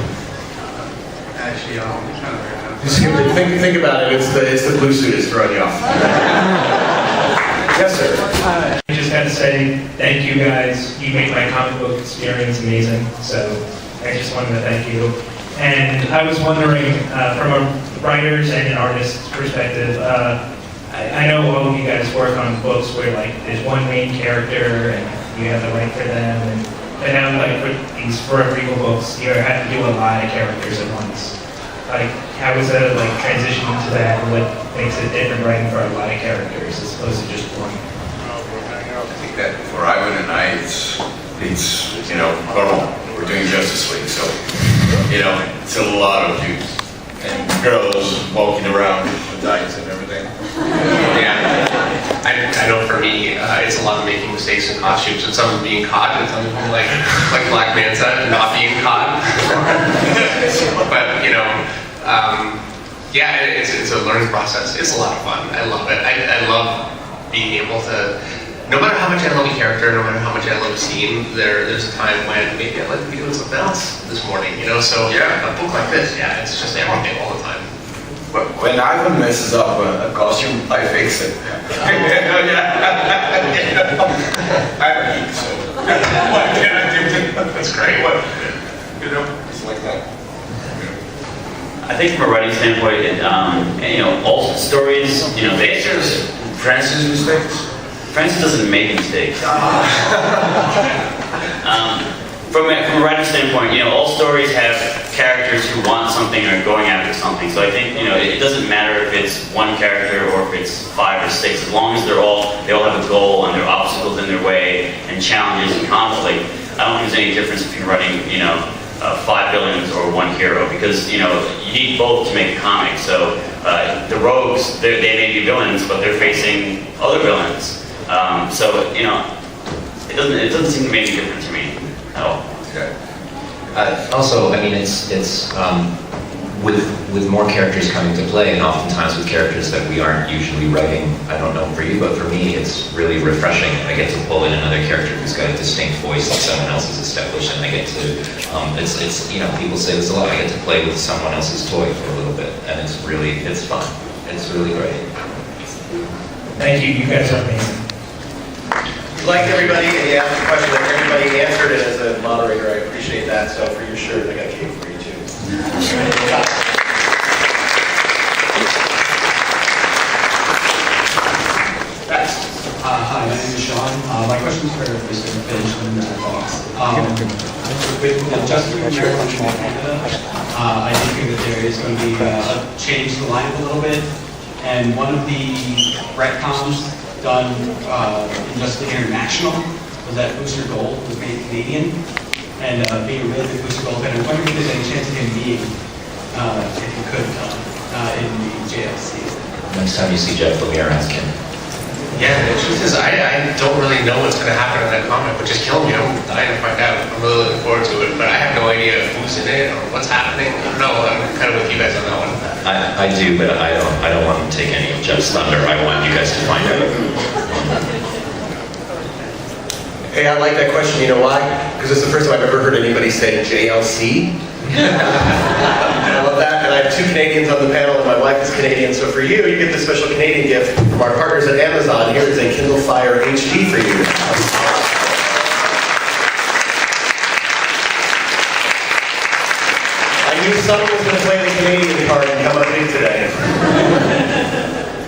Actually, it's kind of very tough. Just think about it. It's the blue suit is throwing you off. Yes, sir. I just had to say thank you guys. You make my comic book experience amazing. So I just wanted to thank you. And I was wondering, from a writer's and an artist's perspective, I know all of you guys work on books where like there's one main character and you have to write for them, and now like for these Forever Evil books, you have to do a lot of characters at once. Like, how is that like transitioning to that, and what makes it different writing for a lot of characters as opposed to just one? I think that for Ivan and I, it's you know, normal. We're doing Justice League, so you know, it's a lot of dudes and girls walking around with dice and everything. Yeah, I know for me, it's a lot of making mistakes in costumes, and some of them being caught, and some of them like Black Manta not being caught. But you know, yeah, it's a learning process. It's a lot of fun. I love it. I love being able to. No matter how much I love a character, no matter how much I love a scene, there's a time when maybe I'd like to be doing something else this morning, you know? So yeah, a book like this, yeah, it's just everything all the time. When Ivan messes up a costume, I fix it. I don't think so. What can I do? That's great. What? You know, it's like that. I think from a writing standpoint, you know, all stories, you know, there's Francis mistakes? Francis doesn't make mistakes. From a writing standpoint, you know, all stories have characters who want something or are going after something. So I think, you know, it doesn't matter if it's one character or if it's 5 or 6, as long as they all have a goal and there are obstacles in their way and challenges and conflict. I don't think there's any difference between writing, you know, 5 villains or 1 hero, because, you know, you need both to make a comic. So the rogues, they may be villains, but they're facing other villains. So, you know, it doesn't seem to make any difference to me at all. Okay. Also, I mean, it's with more characters coming to play, and oftentimes with characters that we aren't usually writing. I don't know for you, but for me, it's really refreshing. I get to pull in another character who's got a distinct voice that someone else has established, and I get to. It's you know, people say this a lot. I get to play with someone else's toy for a little bit, and it's fun. It's really great. Thank you. You guys are amazing. You liked everybody, and you asked the question that everybody answered, and as a moderator, I appreciate that. So for your shirt, I got a cake for you too. Hi, my name is Sean. My question is for Mr. Benjamin Fox. With Justice League America in Canada, I think that there is going to be a change to the lineup a little bit. And one of the retcons done in Justice League International was that Booster Gold was made Canadian. And being a really big Booster Gold fan, I was wondering if there's any chance of him being, if he could, in the JLC. Next time you see Jeff Lemire, ask him. Yeah, the truth is, I don't really know what's going to happen in that comic, which is killing me. I'm dying to find out. I'm really looking forward to it, but I have no idea who's in it or what's happening. I don't know. I'm kind of with you guys on that one. I do, but I don't want to take any of Jeff's thunder. I want you guys to find out. Hey, I like that question. You know why? Because it's the first time I've ever heard anybody say JLC. I love that. And I have 2 Canadians on the panel, and my wife is Canadian. So for you, you get the special Canadian gift from our partners at Amazon. Here is a Kindle Fire HD for you. I knew someone was going to play the Canadian part and come up big today.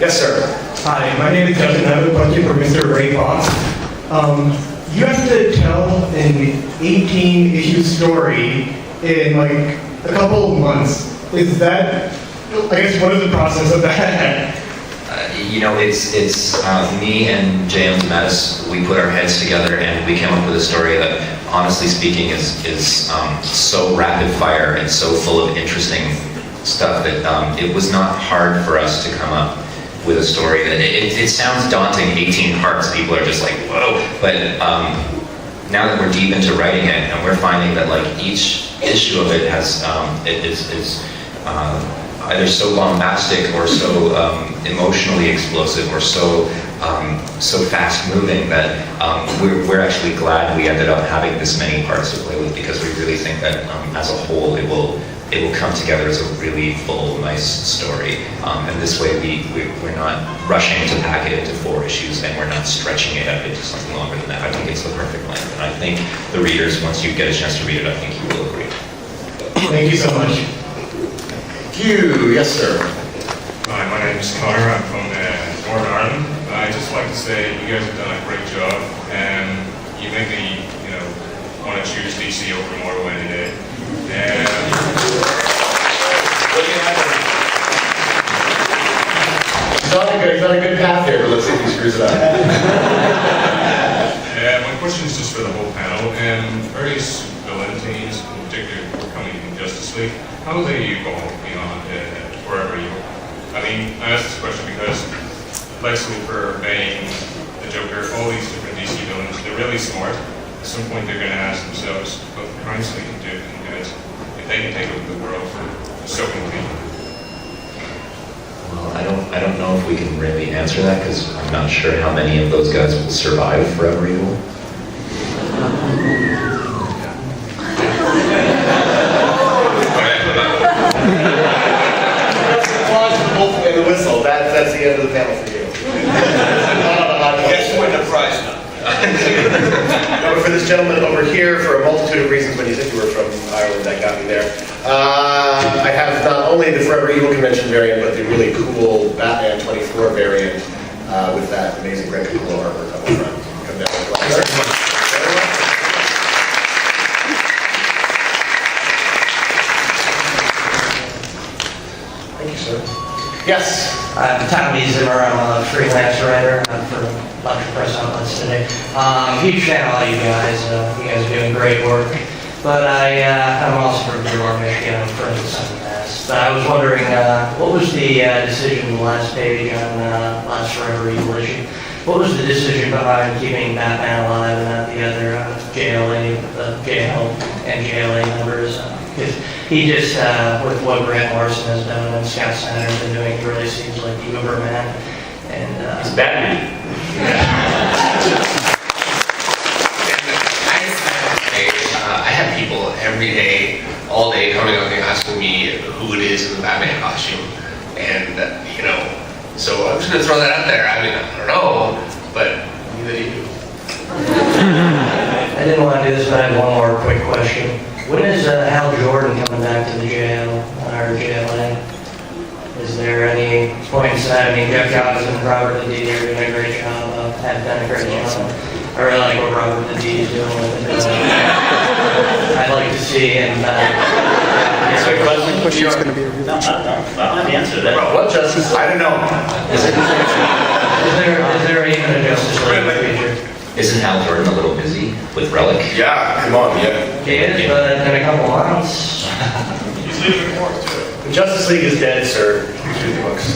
Yes, sir. Hi, my name is Justin. I have a question for Mr. Ray Fox. You have to tell an 18-issue story in like a couple of months. Is that, I guess, what is the process of that? You know, it's me and J.M. Mattis, we put our heads together and we came up with a story that, honestly speaking, is so rapid fire and so full of interesting stuff that it was not hard for us to come up with a story that it sounds daunting, 18 parts. People are just like, whoa. But now that we're deep into writing it, and we're finding that like each issue of it has either so bombastic or so emotionally explosive or so fast moving that we're actually glad we ended up having this many parts to play with, because we really think that as a whole it will come together as a really full, nice story. And this way we're not rushing to pack it into 4 issues, and we're not stretching it out into something longer than that. I think it's the perfect length, and I think the readers, once you get a chance to read it, I think you will agree. Thank you so much. Thank you. Yes, sir. Hi, my name is Connor. I'm from Northern Ireland. I'd just like to say you guys have done a great job, and you make me, want to choose DC over Marvel any day. And he's on a good path here, but let's see if he screws it up. And my question is just for the whole panel, and various villains, in particular coming in Justice League, how will they evolve beyond Forever Evil? I mean, I ask this question because Lex Luthor, Bane, the Joker, all these different DC villains, they're really smart. At some point they're going to ask themselves what the crimes they can do, because if they can take over the world, so can we. Well, I don't know if we can really answer that, because I'm not sure how many of those guys will survive Forever Evil. And the whistle, that's the end of the panel for you. Guess who won the prize now? But for this gentleman over here, for a multitude of reasons, when you said you were from Ireland, that got me there. I have not only the Forever Evil convention variant, but the really cool Batman 24 variant with that amazing Greg Capullo artwork up front. Come down as well. Thank you, sir. Yes. I'm Tommy Zimmer. I'm a freelance writer for a bunch of press outlets today. Huge fan of all you guys. You guys are doing great work. But I'm also from Dearborn, Michigan. I'm friends with some of the guys. But I was wondering, what was the decision on the last page on last Forever Evil issue? What was the decision behind keeping Batman alive and not the other JLA and JLA members? Because he just, with what Grant Morrison has done and Scott Snyder has been doing, he really seems like the Uberman. And He's Batman. I have people every day, all day, coming up and asking me who it is in the Batman costume. And, so I'm just going to throw that out there. I mean, I don't know, but neither do you. I didn't want to do this, but I have one more quick question. When is Hal Jordan coming back to the jail, or JLA? Is there any points that, I mean, Jeff Johns and Robert the D are doing a great job, have done a great job. I really like what Robert the D is doing with it. I'd like to see him, question's going to be reviewed. No, I don't know. I don't have the answer to that. What justice? I don't know. is there even a Justice League feature? Isn't Hal Jordan a little busy with Relic? Yeah, come on, yeah. He is, but in a couple months. He's leaving the work too. The Justice League is dead, sir. Please read the books.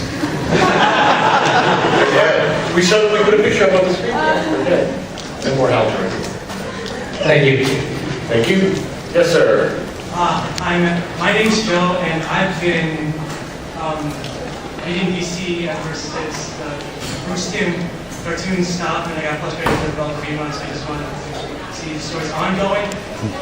We put a picture up on the screen. They're dead. No more Hal Jordan. Thank you. Thank you. Yes, sir. My name's Joe, and I've been reading DC ever since the Bruce Timm cartoon stopped, and I got frustrated for about 3 months. I just wanted to see the stories ongoing.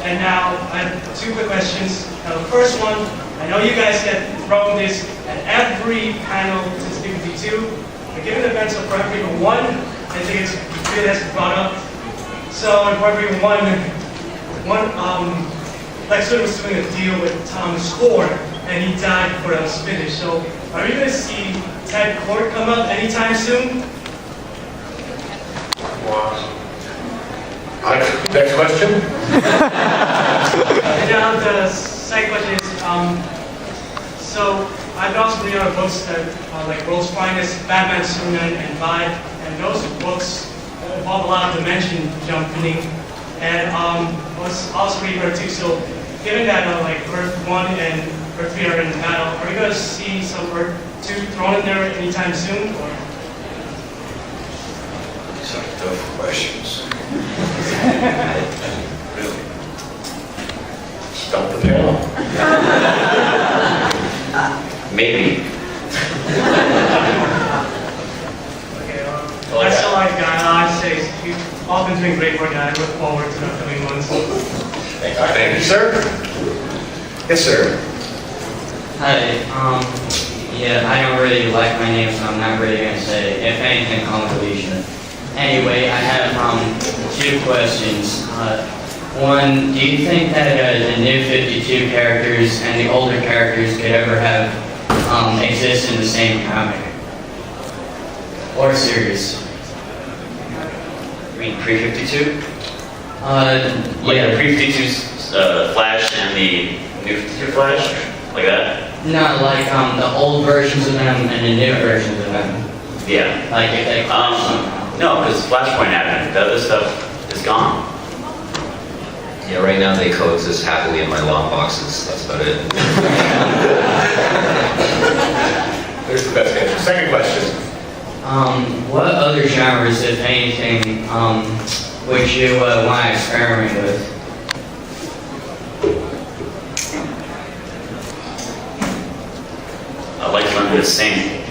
And now I have 2 quick questions. The first one, I know you guys get thrown this at every panel since 52, but given the events of Forever Evil 1, I think it's good as brought up. So in Forever Evil 1, Lex Luthor was doing a deal with Thomas Ford, and he died before that was finished. So are you going to see Ted Kord come up anytime soon? Wow. Next question. And now the second question is, so I've also read other books that like World's Finest, Batman, Superman, and Vibe, and those books involve a lot of dimension jumping. And I was also reading Earth 2, so given that like Earth 1 and Earth 3 are in battle, are we going to see some Earth 2 thrown in there anytime soon? Or? These are tough questions. Really? Stop the panel. baby. That's all I've got. I'd say you've all been doing great work, and I look forward to the upcoming months. Thank you, sir. Yes, sir. Hi, yeah, I don't really like my name, so I'm not really gonna say it. If anything, call me Alicia. Anyway, I have, 2 questions. One, do you think that the new 52 characters and the older characters could ever have, exist in the same comic? Or series? You mean pre-52? Like Yeah. the pre-52's Flash and the new 52 Flash? Like that? No, like, the old versions of them and the new versions of them. Yeah. Like, if they No, because Flashpoint happened. The other stuff is gone. Yeah, right now they coexist happily in my long boxes. That's about it. There's the best answer. Second question. What other genres, if anything, would you want to experiment with? I'd like to learn how to sing.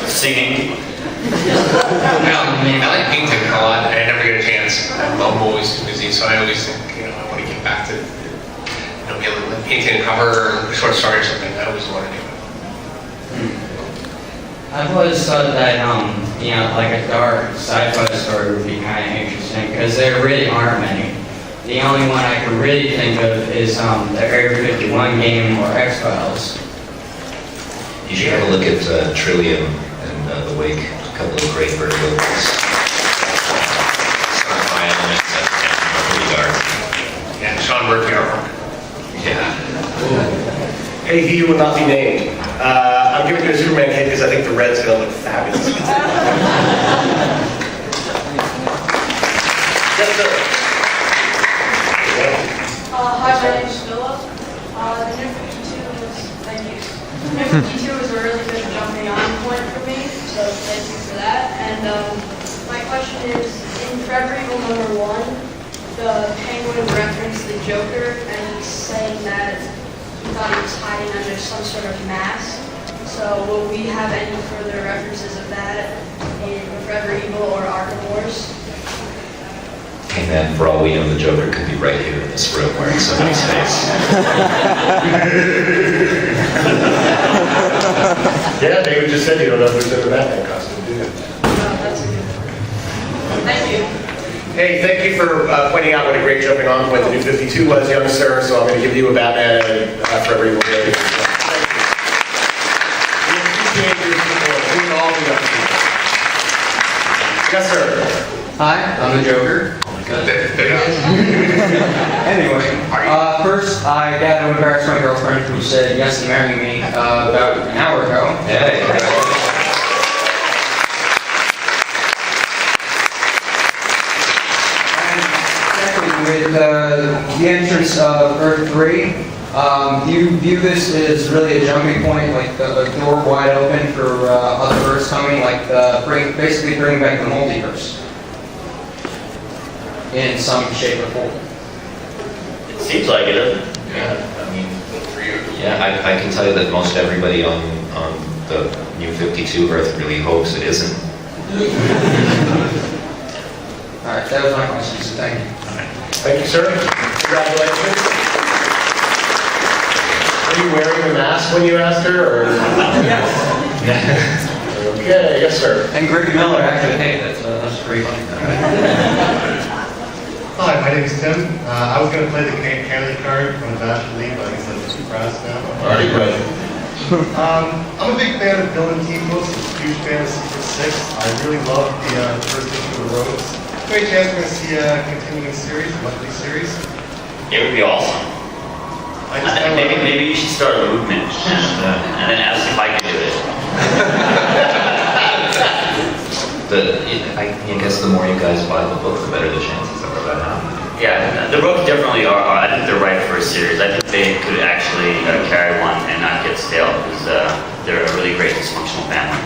Singing. I like painting a lot. I never get a chance. I'm always too busy, so I always think, I want to get back to, like painting a cover or a short story or something. I always want to do it. I've always thought that, like a dark sci-fi story would be kind of interesting, because there really aren't many. The only one I can really think of is the Area 51 game or X-Files. You should have a look at Trillium and The Wake, a couple of great verticals. Sci-fi elements and pretty dark. Yeah, Sean Murphy artwork. Yeah. Hey, he will not be named. I'm giving you a Superman cake because I think the red's going to look fabulous. Yes, sir. Hi, my name is Philip. The New 52 was, thank you. The New 52 was a really good jumping on point for me, so thank you for that. And my question is, in Forever Evil number 1, the Penguin referenced the Joker, and he's saying that he thought he was hiding under some sort of mask. So will we have any further references of that in Forever Evil or Arkham Wars? Hey man, for all we know, the Joker could be right here in this room wearing somebody's face. Yeah, David just said you don't know who's in the Batman costume, do you? No, that's good. Thank you. Hey, thank you for pointing out what a great jumping on point the New 52 was, young sir, so I'm going to give you a Batman and Forever Evil rating. Yes, sir. Hi, I'm the Joker. Anyway, first I got to embarrass my girlfriend who said yes to marry me about an hour ago. Hey. With the entrance of Earth 3, do you view this as really a jumping point, like a door wide open for other Earths coming, like basically bringing back the multiverse in some shape or form? It seems like it, doesn't it? Yeah, I mean, yeah, I can tell you that most everybody on the New 52 Earth really hopes it isn't. All right, that was my question, so thank you. Thank you, sir. Congratulations. Were you wearing the mask when you asked her, or? Yes. Okay, yes, sir. And Greg Miller actually hated it, so that's pretty funny. Hi, my name is Tim. I was going to play the candidate card from the Bachelor League, but I guess I'm too fast now. Already played. I'm a big fan of Villain Team books, a huge fan of Secret 6. I really love the first issue of the Rogues. Great chance we're going to see a continuing series, a monthly series. It would be awesome. Maybe you should start a movement and then ask if I can do it. I guess the more you guys buy the book, the better the chances are of that happening. Yeah, the books definitely are. I think they're right for a series. I think they could actually carry one and not get stale because they're a really great dysfunctional family.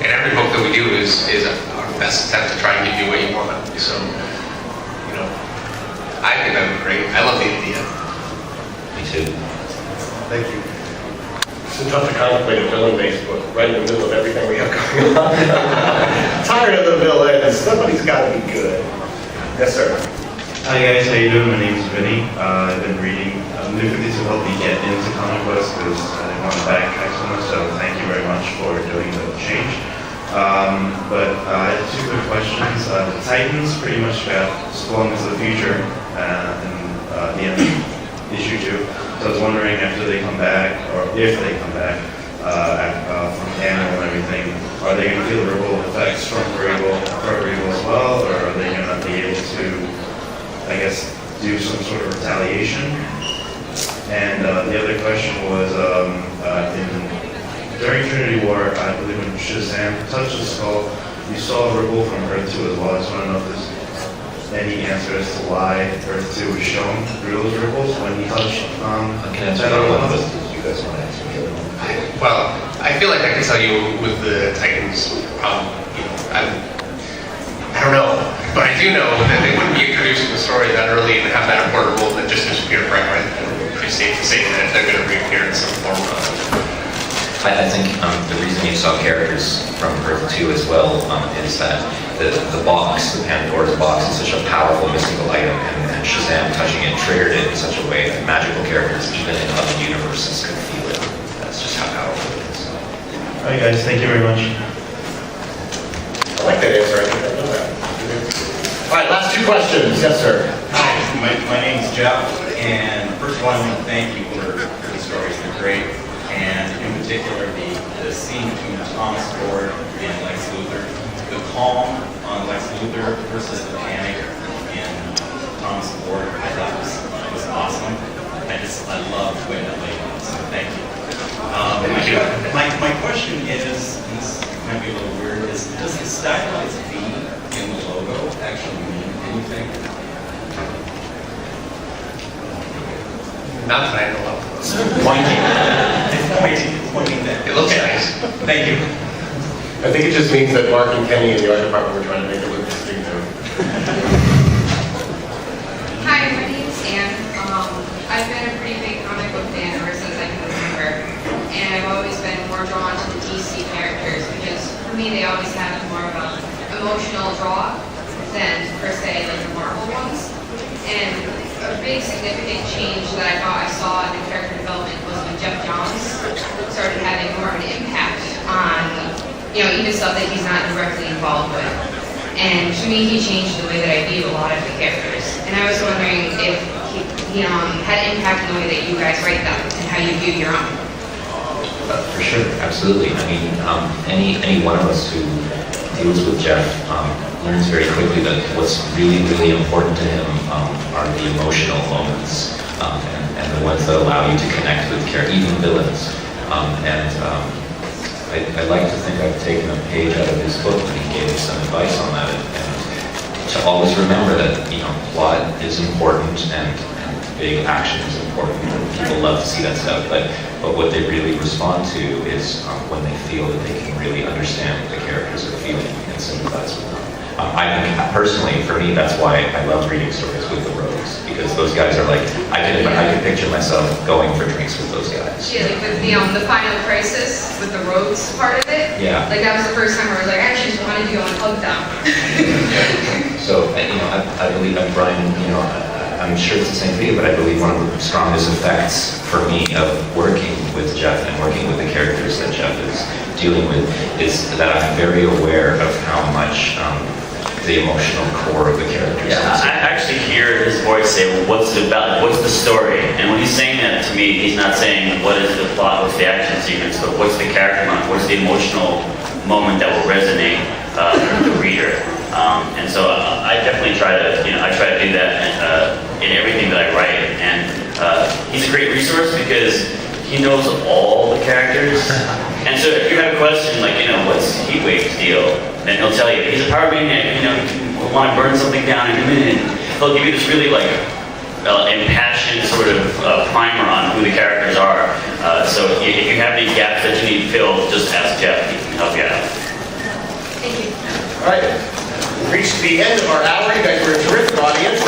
And every book that we do is our best attempt to try and give you what you want. So, I think that would be great. I love the idea. Me too. Thank you. It's tough to contemplate a villain-based book right in the middle of everything we have going on. Tired of the villains. Somebody's got to be good. Yes, sir. Hi guys, how you doing? My name is Vinny. I've been reading New 52 to help me get into comic books because I didn't want to backtrack so much, so thank you very much for doing the change. But I have two quick questions. The Titans pretty much got swung into the future in the end of issue 2. So I was wondering after they come back, or if they come back from Animal and everything, are they going to feel the ripple effects from Forever Evil as well, or are they going to be able to, I guess, do some sort of retaliation? And the other question was, during Trinity War, I believe when Shazam touched the skull, you saw a ripple from Earth 2 as well. I just want to know if there's any answer as to why Earth 2 was shown through those ripples when he touched Can I answer that one? You guys want to answer the other one? Well, I feel like I can tell you with the Titans, I don't know, but I do know that they wouldn't be introducing the story that early and have that important role that just disappear forever. I think it's pretty safe to say that they're going to reappear in some form. I think the reason you saw characters from Earth 2 as well is that the box, the Pandora's box, is such a powerful mystical item, and Shazam touching it triggered it in such a way that magical characters, even in other universes, could feel it. That's just how powerful it is. All right, guys, thank you very much. I like that answer. I think I know that. All right, last two questions. Yes, sir. Hi, my name is Jeff, and first of all, I want to thank you for the stories. They're great, and in particular, the scene between Thomas Ford and Lex Luthor, the calm on Lex Luthor versus the panic in Thomas Ford, I thought was awesome. I love the way that laid out, so thank you. My question is, and this might be a little weird, is does the stylized V in the logo actually mean anything? Not that I know of. Pointing that. It looks nice. Thank you. I think it just means that Mark and Kenny in the art department were trying to make it look distinctive. Hi, my name is Anne. I've been a pretty big comic book fan ever since I can remember, and I've always been more drawn to the DC characters because for me they always have more of an emotional draw than per se like the Marvel ones. And a big significant change that I thought I saw in the character development was when Jeff Johns started having more of an impact on, even stuff that he's not directly involved with. And to me, he changed the way that I view a lot of the characters. And I was wondering if he had impact in the way that you guys write them and how you view your own. For sure, absolutely. I mean, any one of us who deals with Jeff learns very quickly that what's really, really important to him are the emotional moments and the ones that allow you to connect with even villains. I like to think I've taken a page out of his book and he gave me some advice on that, and to always remember that plot is important and big action is important. People love to see that stuff, but what they really respond to is when they feel that they can really understand what the characters are feeling and sympathize with them. I think personally, for me, that's why I love reading stories with the Rogues, because those guys are like, I can picture myself going for drinks with those guys. Yeah, like with the Final Crisis, with the Rogues part of it. Yeah. Like that was the first time where I was like, I actually just wanted to go and hug them. So, I believe that Brian, I'm sure it's the same for you, but I believe one of the strongest effects for me of working with Jeff and working with the characters that Jeff is dealing with is that I'm very aware of how much the emotional core of the characters. Yeah, I actually hear his voice say, well, what's the story? And when he's saying that to me, he's not saying what is the plot, what's the action sequence, but what's the character moment, what's the emotional moment that will resonate with the reader. And so I definitely try to do that in everything that I write. And he's a great resource because he knows all the characters. And so if you have a question like, what's Heatwave's deal? Then he'll tell you, he's a power maniac, he can want to burn something down in a minute. He'll give you this really impassioned sort of primer on who the characters are. So if you have any gaps that you need filled, just ask Jeff, he can help you out. Thank you. All right. We've reached the end of our hour. You guys were a terrific audience.